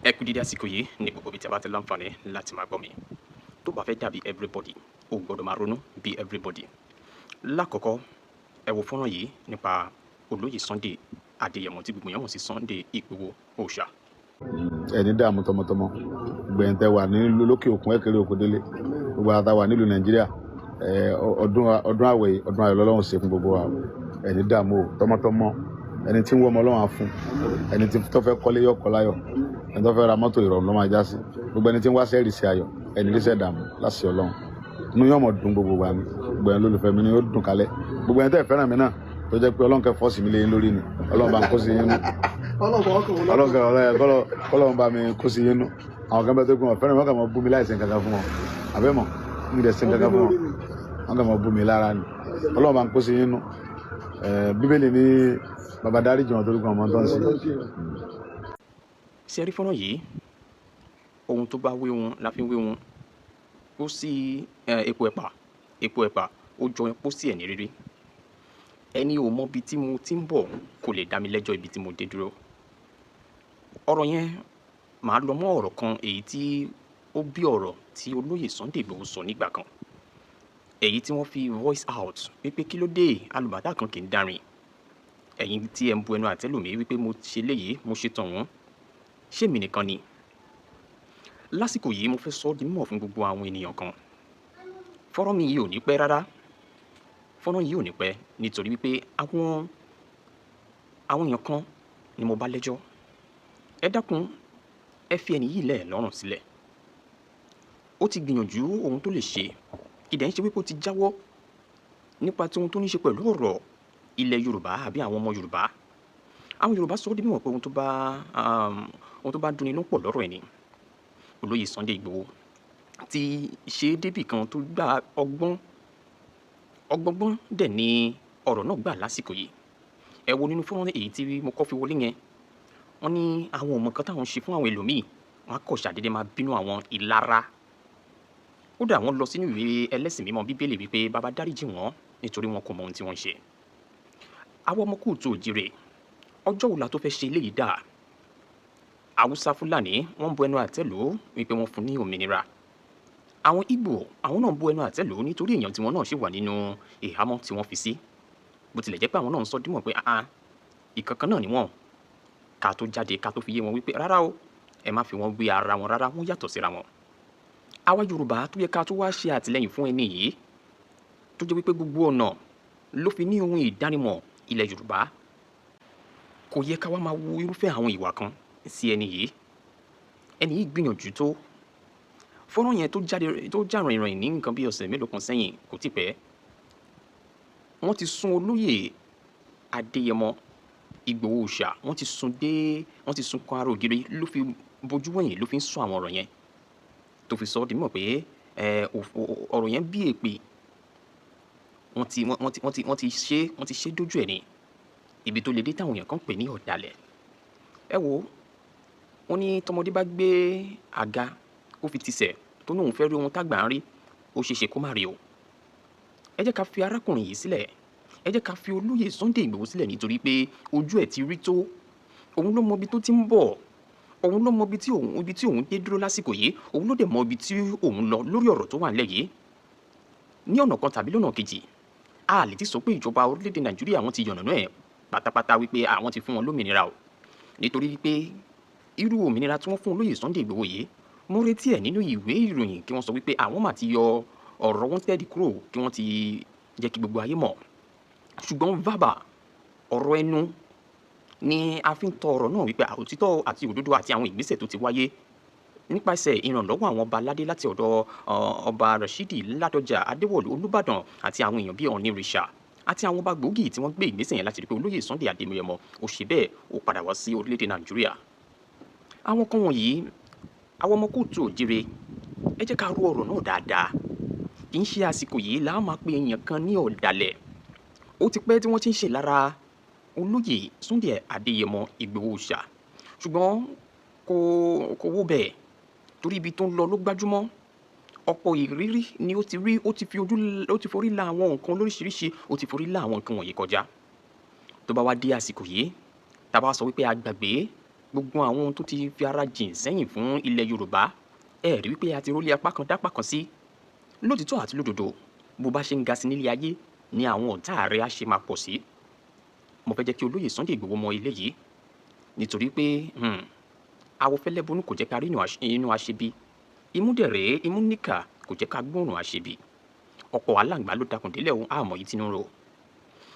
Ẹ kú dédé àsìkò yìí ní gbogbo ibi tí a bá ti láǹfààní láti máa gbọ́ mi. Tó bá fẹ́ dàbí everybody, o gbọ́dọ̀ máa ronú bí everybody. Lákọ̀ọ́kọ́, ẹ wo fọ́nrán yìí nípa olóyè Sunday Adéyẹmọ tí gbogbo èèyàn mọ̀ sí Sunday Igboho Òòṣà. Ẹni dààmú tọmọtọmọ gbẹ̀ǹtẹ̀ wà ní lókè òkun ẹ̀kẹ́rẹ́ òkun délé gbogbo àtàwà nílùú Nàìjíríà ọdún àwẹ̀ ọdún ayọ̀ lọ́lọ́run ṣe fún gbogbo wa. Ẹni dààmú tọmọtọmọ ẹni tí ń wọ́ ọmọ Ọlọ́run á fún ẹni tí tó fẹ́ kọ́lé yọ kọ́ láyọ̀ ẹni tó fẹ́ ra mọ́tò ìrọ̀rùn ló máa já sí gbogbo ẹni tí ń wá sẹ́ẹ̀rì sí ayọ̀ ẹni rí sẹ́ẹ̀ dààmú láṣẹ Ọlọ́run inú yóò mọ̀ dùn gbogbo wa ni gbogbo ẹni lólùfẹ́ mi ni yóò dùn kalẹ̀ gbogbo ẹni tẹ́ fẹ́ràn mi náà tó jẹ́ pé Ọlọ́run kẹ́ fọ́ọ̀sì mi léyìn lórí ni Ọlọ́run bá ń kó sí yín nú Ọlọ́run bá mi kó sí yín nú àwọn kan bẹ tó gbọ́n fẹ́ràn wọn kà mọ́ bú mi láì ṣe nǹkan kan fún wọn àbẹ́mọ̀ ní ìdẹ̀ ṣe nǹkan kan fún wọn wọn kà mọ́ bú mi lára ni Ọlọ́run bá ń kó sí yín nú Bíbélì ní bàbá dáríjì wọn torí kan ọmọ tó ń ṣe. Ṣé ẹ rí fọ́nrán yìí? Ohun tó bá wé wọn la fi ń wé wọn. Ó sí epo ẹ̀pà ó jọ epo sí ẹ̀ní rírí. Ẹni ò mọ ibi tí mo ti ń bọ̀ kò lè dá mi lẹ́jọ́ ibi tí mo dé dúró. Ọ̀rọ̀ yẹn màá lọ mọ́ ọ̀rọ̀ kan èyí tí ó bí ọ̀rọ̀ tí olóyè Sunday Igboho sọ nígbà kan. Èyí tí wọ́n fi voice out wípé kí ló dé alùbàdà kan kì í dárin. Ẹ̀yin tí ẹ ń bu ẹnu àtẹ́lù mi wípé mo ṣe léyìí mo ṣe tọ̀hún ṣé mi nìkan ni. Lásìkò yìí mo fẹ́ sọ ọ́ di mímọ̀ fún gbogbo àwọn ènìyàn kan. Fọ́nrán mi yìí ò ní pẹ́ rárá. Fọ́nrán yìí ò ní pẹ́ nítorí wípé àwọn èèyàn kan ni mo bá lẹ́jọ́. Ẹ dákun ẹ fi ẹni yìí lẹ̀ lọ́rùn sílẹ̀. Ó ti gbìyànjú ohun tó lè ṣe kì dẹ̀ ń ṣe wípé ó ti jáwọ́ nípa tí ohun tó ní ṣe pẹ̀lú ọ̀rọ̀ ilẹ̀ Yorùbá àbí àwọn ọmọ Yorùbá. Àwọn Yorùbá sọ ọ́ di mímọ̀ pé ohun tó bá dùn nínú pọ̀ lọ́rọ̀ ẹ̀ ni. Olóyè Sunday Igboho ti ṣe débì kan tó gba ọgbọ́n dẹ̀ ni ọ̀rọ̀ náà gbà lásìkò yìí. Ẹ wo nínú fọ́nrán èyí tí mo kọ́ fi wọlé yẹn. Wọ́n ní àwọn ọmọ kan táwọn ṣe fún àwọn ẹlòmíì wọ́n á kọ̀ ṣàdédé máa bínú àwọn ìlara. Ó dà wọ́n lọ sínú ìwé ẹlẹ́sìn mímọ́ Bíbélì wípé bàbá dáríjì wọ́n nítorí wọn kò mọ ohun tí wọ́n ṣe. Àwọn ọmọ kóòtù òjìrè ọjọ́ wo la tó fẹ́ ṣe eléyìí dà? Haúsá Fúlàní wọ́n bu ẹnu àtẹ́ lù ú wípé wọ́n fún ní òmìnira. Àwọn Ìgbò àwọn náà bu ẹnu àtẹ́ lù ú nítorí èèyàn tí wọ́n náà ṣì wà nínú ìhámọ́ tí wọ́n fi sí. Bó tilẹ̀ jẹ́ pé àwọn náà ń sọ dímọ̀ pé ìkankan náà ni wọ́n. Ká tó jáde ká tó fi yé wọn wípé rárá o ẹ má fi wọn gbé ara wọn rárá wọ́n yàtọ̀ síra wọn. Àwa Yorùbá tó yẹ ká tó wá ṣe àtìlẹ́yìn fún ẹni yìí tó jẹ́ wípé gbogbo ọ̀nà ló fi ní ohun ìdánimọ̀ ilẹ̀ Yorùbá. Kò yẹ ká wá máa wo irúfẹ́ àwọn ìwà kan sí ẹni yìí. Ẹni yìí gbìyànjú tó. Fọ́nrán yẹn tó já rìnrìn ní nǹkan bí ọ̀sẹ̀ mélòó kan sẹ́yìn kò tí pẹ́. Wọ́n ti sún olóyè Adéyẹmọ Igboho Òòṣà wọ́n ti sún kan ara ògiri ló fi bojú wẹ̀yìn ló fi ń sọ àwọn ọ̀rọ̀ yẹn. Tó fi sọ ọ́ di mímọ̀ pé ọ̀rọ̀ yẹn bí èpè. Wọ́n ti ṣe dójú ẹ̀ ni. Ibi tó le dé táwọn èèyàn kan pè ní ọ̀dàlẹ̀. Ẹ wo wọ́n ní tọmọdé bá gbé àga ó fi tisẹ̀ tó ní òun fẹ́ rí ohun tágbà ń rí ó ṣeé ṣe kó má rí o. Ẹ jẹ́ ká fi arákùnrin yìí sílẹ̀. Ẹ jẹ́ ká fi olóyè Sunday Igboho sílẹ̀ nítorí pé ojú ẹ̀ ti rí tó. Òun ló mọ ibi tó ti ń bọ̀. Òun ló mọ ibi tí òun dé dúró lásìkò yìí. Òun ló dẹ̀ mọ ibi tí òun lọ lórí ọ̀rọ̀ tó wà nílẹ̀ yìí. Ní ọ̀nà kan tàbí lọ́nà kejì a lè ti sọ pé ìjọba orílẹ̀-èdè Nàìjíríà wọ́n ti yànnàná ẹ̀ pátápátá wípé àwọn ti fún wọn lómìnira o. Nítorí wípé irú òmìnira tí wọ́n fún olóyè Sunday Igboho yìí mo retí ẹ̀ nínú ìwé ìròyìn kí wọ́n sọ wípé àwọn mà ti yọ ọ̀rọ̀ wọn tẹ́ẹ̀dì kúrò kí wọ́n ti jẹ́ kí gbogbo ayé mọ̀. Ṣùgbọ́n bàbá ọ̀rọ̀ ẹnu ni a fi ń tọ ọ̀rọ̀ náà wípé òtítọ́ àti òdodo àti àwọn ìgbésẹ̀ tó ti wáyé nípasẹ̀ ìrànlọ́wọ́ àwọn ọba aládé láti ọ̀dọ̀ ọba Rashidi Ládọjà Adéwọ̀lú Olúbàdàn àti àwọn èèyàn bíi Ọ̀nìrìṣà àti àwọn ọba gbòógì tí wọ́n gbé ìgbésẹ̀ yẹn láti rí pé olóyè Sunday Adéyẹmọ ó ṣe bẹ́ẹ̀ ó padà wá sí orílẹ̀-èdè Nàìjíríà. Àwọn kan wọ̀nyí àwọn ọmọ kóòtù òjìrè ẹ jẹ́ ká ro ọ̀rọ̀ náà dáadáa. Kì í ṣe àsìkò yìí là á máa pe èèyàn kan ní ọ̀dàlẹ̀. Ó ti pẹ́ tí wọ́n ti ń ṣe lára olóyè Sunday Adéyẹmọ Igboho Òòṣà ṣùgbọ́n kò wó bẹ́ẹ̀ torí ibi tó ń lọ ló gbájúmọ́. Ọ̀pọ̀ ìrírí ni ó ti rí ó ti forí la àwọn nǹkan lóríṣiríṣi ó ti forí la àwọn nǹkan wọ̀nyí kọjá. Tó bá wá dé àsìkò yìí tá a bá sọ wípé a gbàgbé gbogbo àwọn ohun tó ti fi ara jìn sẹ́yìn fún ilẹ̀ Yorùbá ẹ rí wípé a ti rólé apá kan dápá kan sí. Lótìítọ́ àti lódodo bó bá ṣe ń ga sí nílé ayé ni àwọn ọ̀tá rẹ̀ á ṣe máa pọ̀ sí. Mo fẹ́ jẹ́ kí olóyè Sunday Igboho mọ ilé yìí nítorí pé awọ̀fẹ́lẹ́ bonú kò jẹ́ ká rí inú aṣebi, imú dẹ̀ rèé imú níkà kò jẹ́ ká gbóòórùn aṣebi. Ọ̀pọ̀ aláǹgbá ló dakùn délẹ̀ ohun àmọ́ yìí tinú ro.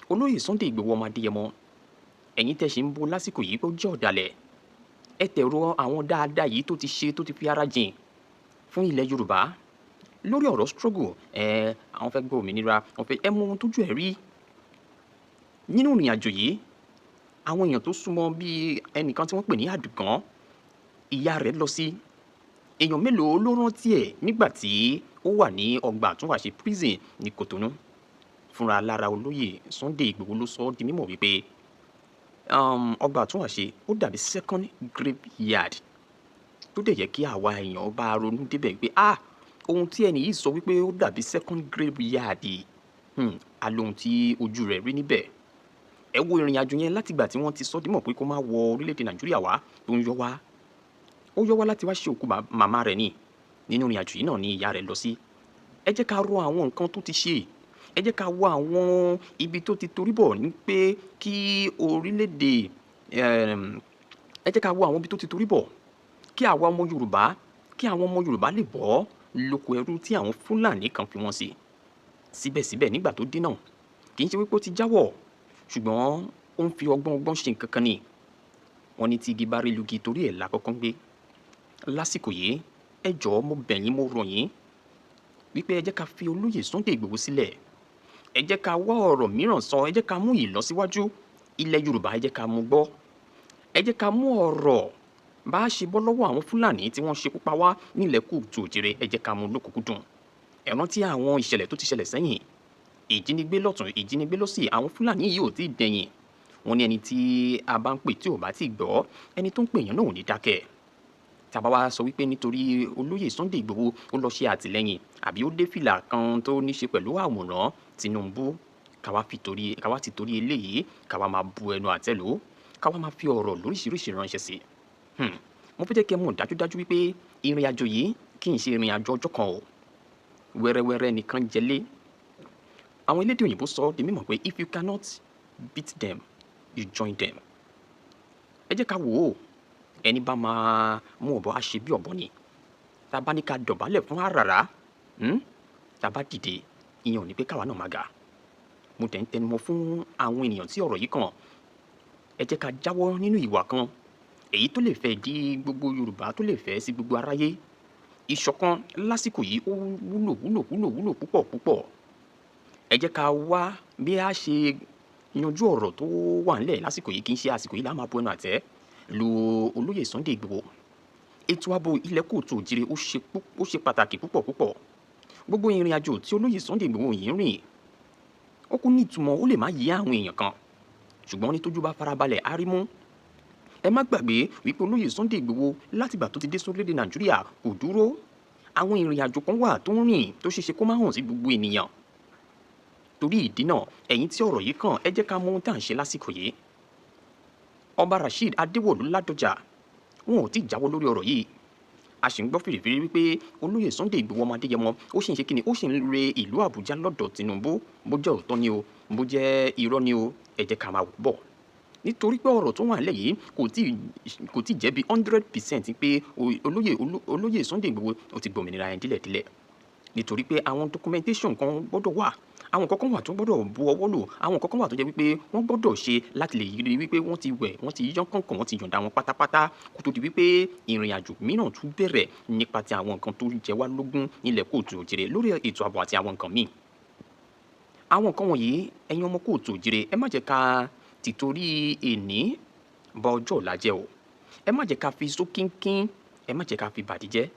Olóyè Sunday Igboho ọmọ Adéyẹmọ, ẹ̀yin tẹ́ ṣe ń bú lásìkò yìí pé ó jẹ́ ọ̀dàlẹ̀, ẹ tẹ̀rọ àwọn dáadáa yìí tó ti ṣe tó ti fi ara jìn fún ilẹ̀ Yorùbá lórí ọ̀rọ̀ struggle àwọn fẹ́ gbọ́ òmìnira wọ́n fẹ́ ẹ mọ ohun tójú ẹ̀ rí nínú ìrìn àjò yìí. Àwọn èèyàn tó súnmọ́ bíi ẹnìkan tí wọ́n pè ní Àdùgán, ìyá rẹ̀ lọ sí, èèyàn mélòó ló rántí ẹ̀ nígbà tí ó wà ní ọgbà àtúnwàṣe prison ní Kòtónú. Fúnra lára olóyè Sunday Igboho ló sọ ọ́ di mímọ̀ wípé ọgbà àtúnwàṣe ó dàbí second graveyard tó dẹ̀ yẹ kí àwa èèyàn bá ronú débẹ̀ pé ohun tí ẹni yìí sọ wípé ó dàbí second graveyard alóhun tí ojú rẹ̀ rí níbẹ̀. Ẹ wo ìrìn àjò yẹn látìgbà tí wọ́n ti sọ dímọ̀ pé kó má wọ orílẹ̀-èdè Nàìjíríà wá tó ń yọ wá. Ó yọ wá láti wá ṣe òkú màmá rẹ̀ ni. Nínú ìrìn àjò yìí náà ni ìyá rẹ̀ lọ sí. Ẹ jẹ́ ká rò àwọn nǹkan tó ti ṣe. Ẹ jẹ́ ká wo àwọn ibi tó ti torí bọ̀ ní pé kí orílẹ̀-èdè ẹ jẹ́ ká wo àwọn ibi tó ti torí bọ̀ kí àwa ọmọ Yorùbá kí àwọn ọmọ Yorùbá lè bọ́ lóko ẹrú tí àwọn Fúlàní kan fi wọ́n sí. Síbẹ̀síbẹ̀ nígbà tó dé náà kì í ṣe wípé ó ti jáwọ́, ṣùgbọ́n ó ń fi ọgbọ́n ṣe nǹkan kan ni. Wọ́n ní tí igi bá rí lugi torí ẹ̀ lákọ́kọ́ ń gbé. Lásìkò yìí ẹ jọ̀ọ́ mo bẹ̀ yín mo rọ̀ yín wípé ẹ jẹ́ ká fi olóyè Sunday Igboho sílẹ̀. Ẹ jẹ́ ká wá ọ̀rọ̀ mìíràn sọ, ẹ jẹ́ ká mú ìlọsíwájú ilẹ̀ Yorùbá ẹ jẹ́ ká mú gbọ́. Ẹ jẹ́ ká mú ọ̀rọ̀ bá a ṣe bọ́ lọ́wọ́ àwọn Fúlàní tí wọ́n ṣekú pa wá nílẹ̀ Kóòtù Òjìrè ẹ jẹ́ ká mú lókùnkúndùn. Ẹ rántí àwọn ìṣẹ̀lẹ̀ tó ti ṣẹlẹ̀ sẹ́yìn, ìjínigbé lọ́tùn ìjínigbé lósì, àwọn Fúlàní yìí ò tí ì dẹ̀yìn. Wọ́n ní ẹni tí a bá ń pè tí ò bá tí ì gbọ́, ẹni tó ń pè yàn náà ò ní dákẹ́. Tàbá wa sọ wípé nítorí olóyè Sunday Igboho ó lọ ṣe àtìlẹ́yìn àbí ó dé fìlà kan tó ní ṣe pẹ̀lú àwòrán Tinubu, káwa ti torí eléyìí káwa máa bu ẹnu àtẹ́ lù, káwa máa fi ọ̀rọ̀ lóríṣiríṣi ránṣẹ́ sí. Mo fẹ́ jẹ́ kí ẹ mọ̀ dájúdájú wípé ìrìn àjò yìí kì í ṣe ìrìn àjò ọjọ́ kan o. Wẹ́rẹ́wẹ́rẹ́ nìkan jẹlé. Àwọn elédè òyìnbó sọ di mímọ̀ pé if you cannot beat them, you join them. Ẹ jẹ́ ká wò ó, ẹni bá máa mú ọ̀bọ á ṣe bí ọ̀bọ ni. Tá a bá ní ká dọ̀bálẹ̀ fún àràrá, tá a bá dìde, ìyẹn ò ní pé káwa náà máa ga. Mo tẹ̀ ń tẹnumọ́ fún àwọn ènìyàn tí ọ̀rọ̀ yìí kàn. Ẹ jẹ́ ká jáwọ́ nínú ìwà kan èyí tó lè fẹ́ di gbogbo Yorùbá tó lè fẹ́ sí gbogbo aráyé. Ìṣọ̀kan lásìkò yìí ó wúlò púpọ̀. Ẹ jẹ́ ká wá bí a ṣe yanjú ọ̀rọ̀ tó wà ńlẹ̀ lásìkò yìí kì í ṣe àsìkò yìí la máa bu ẹnu àtẹ́ lu olóyè Sunday Igboho. Ètò ààbò ilẹ̀ Kóòtù Òjìrè ó ṣe pàtàkì púpọ̀. Gbogbo ìrìn àjò tí olóyè Sunday Igboho yìí rìn ó kún ní ìtumọ̀, ó lè má yé àwọn èèyàn kan, ṣùgbọ́n ní tójú bá farabalẹ̀ á rí mú. Ẹ má gbàgbé wípé olóyè Sunday Igboho látìgbà tó ti dé sórílẹ̀-èdè Nàìjíríà kò dúró. Àwọn ìrìn àjò kan wà tó ń rìn tó ṣeéṣe kó má hàn sí gbogbo ènìyàn. Torí ìdí náà ẹ̀yin tí ọ̀rọ̀ yìí kàn ẹ jẹ́ ká mọ ohun tá à ń ṣe lásìkò yìí. Ọba Rasheed Adéwọ̀lú Ládọjà wọn ò tí ì jáwọ́ lórí ọ̀rọ̀ yìí. A sì ń gbọ́ fìrìfìrí wípé olóyè Sunday Igboho ọmọ Adéyẹmọ ó sì ń ṣe kíni ó sì ń re ìlú Àbújá lọ́dọ̀ Tinubu, bó jẹ́ òótọ́ ni o bó jẹ́ irọ́ ni o ẹ jẹ́ ká máa wò bọ̀. Nítorí pé ọ̀rọ̀ tó wà nílẹ̀ yìí kò tí jẹ́ bí 100% pé olóyè Sunday Igboho ó ti gbòmìnira ẹ̀ dílẹ̀dílẹ̀. Nítorí pé àwọn documentation kan gbọ́dọ̀ wà, àwọn nǹkan kan wà tó gbọ́dọ̀ bu ọwọ́ lò, àwọn nǹkan kan wà tó jẹ́ wípé wọ́n gbọ́dọ̀ ṣe láti lè rí wípé wọ́n ti wẹ̀ wọ́n ti yán kànkàn wọ́n ti yọ̀ǹda wọn pátápátá kó tó di wípé ìrìn àjò mìíràn tún bẹ̀rẹ̀ nípa ti àwọn nǹkan tó jẹ wá lógún nílẹ̀ Kóòtù Òjìrè lórí ètò ààbò àti àwọn nǹkan míì. Àwọn nǹkan wọ̀nyí ẹ̀yin ọmọ Kóòtù Òjìrè ẹ má jẹ́ ká tìtorí èní ba ọjọ́ ọ̀la jẹ́ o. Ẹ má jẹ́ ká fi sókínkín, ẹ má jẹ́ ká fi bàdí jẹ́.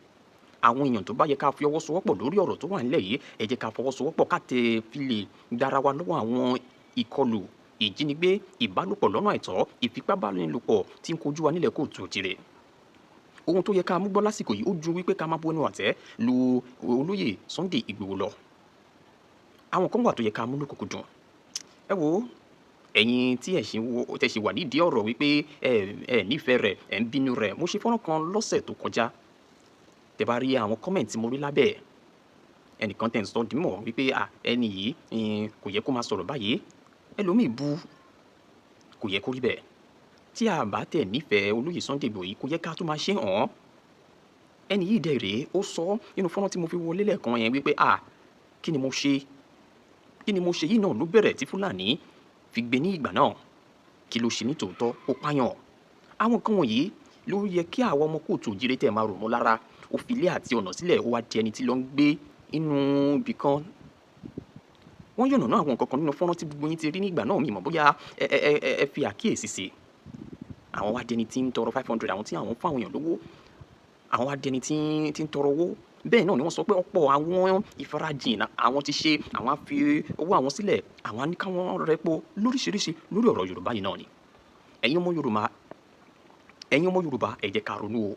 Àwọn èèyàn tó bá yẹ ká fi ọwọ́ sowọ́pọ̀ lórí ọ̀rọ̀ tó wà nílẹ̀ yìí ẹ jẹ́ ká fọwọ́ sowọ́pọ̀ ká tẹ fi lè dára wa lọ́wọ́ àwọn ìkọlù, ìjínigbé, ìbálòpọ̀ lọ́nà àìtọ́, ìfipábánilòpọ̀ tí ń kojú wa nílẹ̀ Kóòtù Òjìrè. Ohun tó yẹ ká mú gbọ́ lásìkò yìí ó ju wípé ká má bu ẹnu àtẹ́ lu olóyè Sunday Igboho lọ. Àwọn kan wà tó yẹ ká mú lókùnkúndùn. Ẹ wo ẹ̀yin tí tẹ̀ ṣì wà nídìí ọ̀rọ̀ wípé ẹ nífẹ̀ẹ́ rẹ̀ ẹ̀ ń bínú rẹ̀, mo ṣe fọ́nrán kan lọ́sẹ̀ tó kọjá tẹ́ bá rí àwọn comment tí mo rí lábẹ́ ẹnìkan tẹ̀ ń sọ dìímọ̀ wípé ẹni yìí kò yẹ kó máa sọ̀rọ̀ báyìí, ẹlòmíì bu kò yẹ kó rí bẹ́ẹ̀. Tí a bá tẹ̀ nífẹ̀ẹ́ olóyè Sunday Igboho yìí kò yẹ ká tó máa ṣe hàn án. Ẹni yìí dẹ̀ rèé ó sọ nínú fọ́nrán tí mo fi wọlé lẹ́ẹ̀kan yẹn wípé kí ni mo ṣe yìí náà ló bẹ̀rẹ̀ tí Fúlàní fi gbé ní ìgbà náà, kí ló ṣe ní tòótọ́, ó pààyàn. Àwọn nǹkan wọ̀nyí ló yẹ kí àwọn ọmọ kóòtù òjìrè tẹ̀ máa rò mọ́ lára. Ó fi ilé àti ọ̀nà sílẹ̀, ó wá di ẹni tí lọ ń gbé inú ibì kan. Wọ́n yànnàná àwọn nǹkan kan nínú fọ́nrán tí gbogbo yín ti rí nígbà náà, mi mọ̀ bóyá ẹ fi àkíyèsí sí. Àwọn wá di ẹni tí ń tọrọ 500, àwọn tí àwọn fún àwọn èèyàn lówó, àwọn wá di ẹni tí ń tọrọ owó. Bẹ́ẹ̀ náà ni wọ́n sọ pé ọ̀pọ̀ àwọn ìfarajìn àwọn ti ṣe, àwọn á fi owó àwọn sílẹ̀, àwọn á ní káwọn rẹpo lóríṣiríṣi lórí ọ̀rọ̀ Yorùbá yìí náà ni. Ẹ̀yin ọmọ Yorùbá ẹ jẹ́ ká ronú o,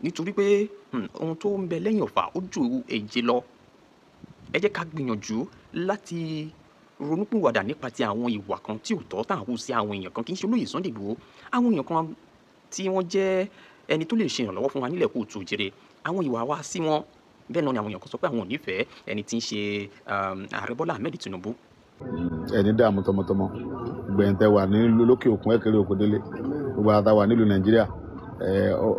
nítorí pé ohun tó ń bẹ lẹ́yìn ọ̀fà ó ju èje lọ. Ẹ jẹ́ ká gbìyànjú láti ronúpìwàdà nípa ti àwọn ìwà kan tí ò tọ́ tá à ń hù sí àwọn èèyàn kan, kì í ṣe olóyè Sunday Igboho, àwọn èèyàn kan tí wọ́n jẹ́ ẹni tó lè ṣe ìrànlọ́wọ́ fún wa nílẹ̀ kóòtù òjìrè, àwọn ìwà wa sí wọn. Bẹ́ẹ̀ náà ni àwọn èèyàn kan sọ pé àwọn ò nífẹ̀ẹ́ ẹni tí ń ṣe ààrẹ Bọ́lá Ahmed Tinubu. ẹni dààmú tọmọtọmọ gbẹ̀yìn tẹ́ wà ní lókè òkun ẹ̀kẹ́rẹ́ òkú délé, gbogbo àtà wà nílùú Nàìjíríà,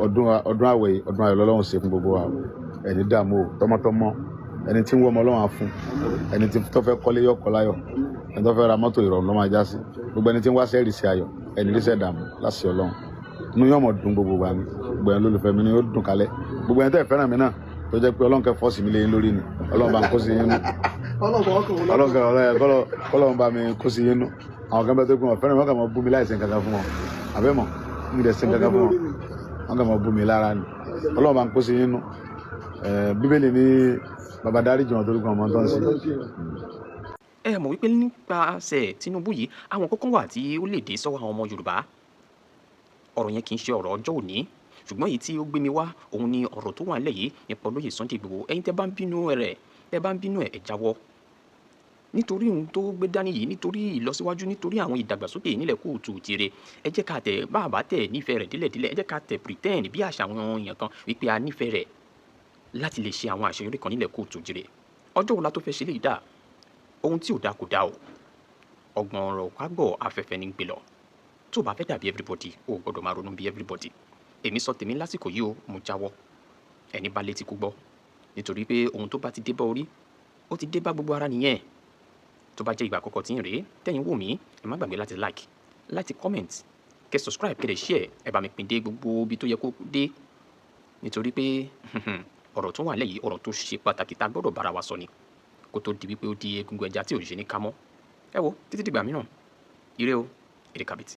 ọdún àwẹ̀ ọdún ayọ̀ lọ́lọ́run ṣe fún gbogbo wa. Ẹni dààmú o tọmọtọmọ, ẹni tí ń wọ́ ọmọ Ọlọ́run á fún, ẹni tí tó fẹ́ kọ́lé yọ kọ́ láyọ̀, ẹni tó fẹ́ ra mọ́tò ìrọ̀rùn ló máa já sí, gbogbo ẹni tí ń wá sẹ́ẹ̀rì sí ayọ̀, ẹni ríṣẹ́ dààmú láṣẹ Ọlọ́run. Inú yóò mọ̀ dùn gbogbo wa ni, gbogbo ẹni lólùfẹ́ mi ni ó dùn kalẹ̀, gbogbo ẹni tẹ́ fẹ́ràn mi náà tó jẹ́ pé Ọlọ́run kẹ́ fọ́ọ̀sì mi lé yín lórí ni, Ọlọ́run bá ń kó sí yín nú, Ọlọ́run bá mi kó sí yín nú. Àwọn kan bẹ́ẹ̀ tó kún wọn fẹ́ràn mi, wọ́n kàn mọ́ bú mi láì ṣe nǹkan kan fún wọn, àbẹ́mọ̀ mi dẹ̀ ṣe nǹkan kan fún wọn, wọ́n kàn mọ́ bú mi lára ni. Ọlọ́run bá ń kó sí yín nú. Bíbélì ní bàbá dáríjì wọn torí kan ọmọ tó ń ṣe. Ẹ mọ̀ wípé nípasẹ̀ Tinubu yìí àwọn kọ́kọ́ wà tí ó lè dé sọ́wọ́ àwọn ọmọ Yorùbá. Ọ̀rọ̀ yẹn kì í ṣe ọ̀rọ̀ ọjọ́ òní, ṣùgbọ́n èyí tí ó gbé mi wá òun ni ọ̀rọ̀ tó wà nílẹ̀ yìí nípa olóyè Sunday Igboho. Ẹ̀yin tẹ́ bá ń bínú ẹ̀ jáwọ́. Nítorí ohun tó gbé dání yìí, nítorí ìlọsíwájú, nítorí àwọn ìdàgbàsókè nílẹ̀ kóòtù òjìrè, ẹ jẹ́ ká tẹ̀ bá tẹ̀ nífẹ̀ẹ́ rẹ̀ délẹ̀délẹ̀, ẹ jẹ́ ká tẹ̀ pretend bí àṣà àwọn èèyàn kan wípé a nífẹ̀ẹ́ rẹ̀ láti lè ṣe àwọn àṣeyọrí kan nílẹ̀ kóòtù òjìrè. Ọjọ́ wo la tó fẹ́ ṣe lè dà? Ohun tí ò dá kò dá o. Ọgbọ̀n ọ̀rọ̀ kágbọ̀ afẹ́fẹ́ ní gbé lọ. Tó bá fẹ́ dàbí everybody, o gbọ́dọ̀ máa ronú bí everybody. Èmi sọ tèmi lásìkò yìí o, mo jáwọ́. Ẹni bá létí kó gbọ́. Nítorí pé ohun tó bá ti dé bá orí, ó ti dé bá gbogbo ara nìyẹn. Tó bá jẹ́ ìgbà àkọ́kọ́ tí ń rèé, tẹ́yin wò mí, ẹ má gbàgbé láti comment, kẹ́ subscribe, kẹ́ dẹ̀ share, ẹ bá mi pín dé gbogbo ibi tó yẹ kó dé. Nítorí pé ọ̀rọ̀ tó wà lẹ́yìn ọ̀rọ̀ tó ṣe pàtàkì tá gbọ́dọ̀ bára wa sọ ni, kó tó di wípé ó di egungun ẹja tí ò ṣe ní ká mọ́. Ẹ wo títí dìgbà mìíràn, ire o, ire kàbìtì.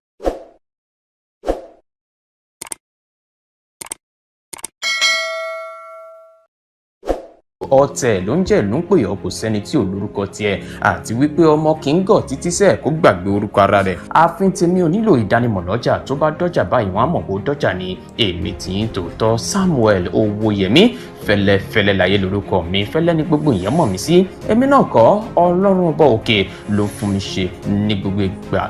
Ọ̀tẹ̀ ló ń jẹ́ ló ń pè ọ́, kò sẹ́ni tí ò lórúkọ tiẹ̀, àti wípé ọmọ kì í gọ̀ títí sẹ́ẹ̀ kó gbàgbé orúkọ ara rẹ̀. Ààfin tèmi ò nílò ìdánimọ̀ lọ́jà, tó bá dọ́jà báyìí wọ́n á mọ̀ kó dọ́jà ni. Èmi tí ń tòótọ́ Samuel Owóyẹmí, fẹ́lẹ́fẹ́lẹ́ láyé lórúkọ mi, fẹ́lẹ́ ní gbogbo èèyàn mọ̀ mí sí. Èmi náà kọ́, Ọlọ́run ọba òkè ló fún mi ṣe ní gbogbo ìgbà.